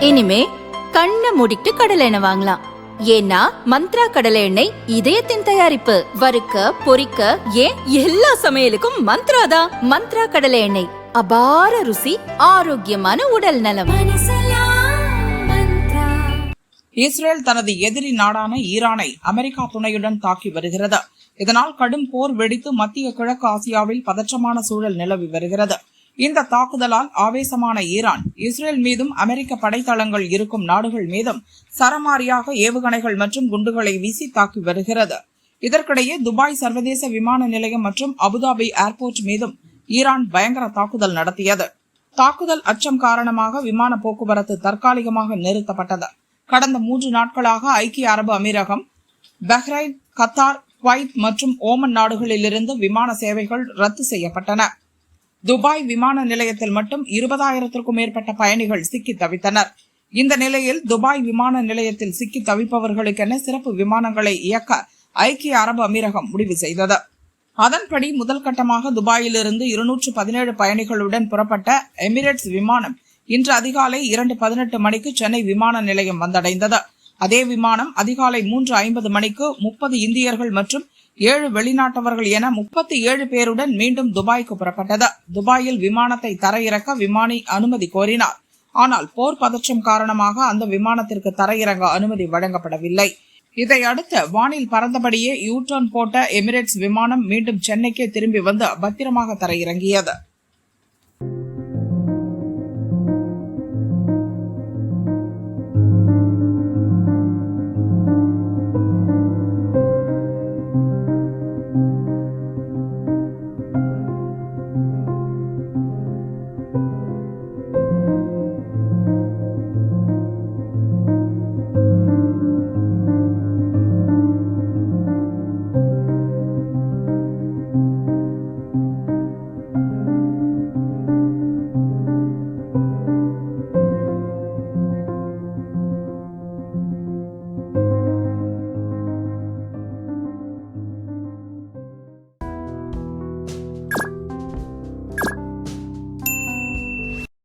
இனிமே கண்ணை மூடிட்டு கடலை எண்ணெய் வாங்கலாம். ஏன்னா மந்த்ரா கடலை எண்ணெய் இதயத்தின் தயாரிப்பு. வறுக்க பொரிக்க ஏன் எல்லா சமையலுக்கும் மந்த்ரா தான். மந்த்ரா கடலை எண்ணெய், அபார ருசி, ஆரோக்கியமான உடல் நலம். இஸ்ரேல் தனது எதிரி நாடான ஈரானை அமெரிக்கா துணையுடன் தாக்கி வருகிறது. இதனால் கடும் போர் வெடித்து மத்திய கிழக்கு ஆசியாவில் பதற்றமான சூழல் நிலவி வருகிறது. இந்த தாக்குதலால் ஆவேசமான ஈரான் இஸ்ரேல் மீதும் அமெரிக்க படைத்தளங்கள் இருக்கும் நாடுகள் மீதும் சரமாரியாக ஏவுகணைகள் மற்றும் குண்டுகளை வீசி தாக்கி வருகிறது. இதற்கிடையே துபாய் சர்வதேச விமான நிலையம் மற்றும் அபுதாபி ஏர்போர்ட் மீதும் ஈரான் பயங்கர தாக்குதல் நடத்தியது. தாக்குதல் அச்சம் காரணமாக விமான போக்குவரத்து தற்காலிகமாக நிறுத்தப்பட்டது. கடந்த 3 நாட்களாக ஐக்கிய அரபு அமீரகம், பஹ்ரைன், கத்தார், குவைத் மற்றும் ஓமன் நாடுகளிலிருந்து விமான சேவைகள் ரத்து செய்யப்பட்டன. துபாய் விமான நிலையத்தில் மட்டும் 20,000க்கும் மேற்பட்ட பயணிகள் சிக்கி தவித்தனர். இந்த நிலையில் துபாய் விமான நிலையத்தில் சிக்கி தவிப்பவர்களுக்கென சிறப்பு விமானங்களை இயக்க ஐக்கிய அரபு அமீரகம் முடிவு செய்தது. அதன்படி முதல் கட்டமாக துபாயிலிருந்து 217 பயணிகளுடன் புறப்பட்ட எமிரேட்ஸ் விமானம் இன்று அதிகாலை 2:18 மணிக்கு சென்னை விமான நிலையம் வந்தடைந்தது. அதே விமானம் அதிகாலை 3:50 மணிக்கு 30 இந்தியர்கள் மற்றும் 7 வெளிநாட்டவர்கள் என 37 பேருடன் மீண்டும் துபாய்க்கு புறப்பட்டது. துபாயில் விமானத்தை தரையிறக்க விமானி அனுமதி கோரினார். ஆனால் போர் பதற்றம் காரணமாக அந்த விமானத்திற்கு தரையிறங்க அனுமதி வழங்கப்படவில்லை. இதையடுத்து வானில் பறந்தபடியே யூ டர்ன் போட்ட எமிரேட்ஸ் விமானம் மீண்டும் சென்னைக்கே திரும்பி வந்து பத்திரமாக தரையிறங்கியது.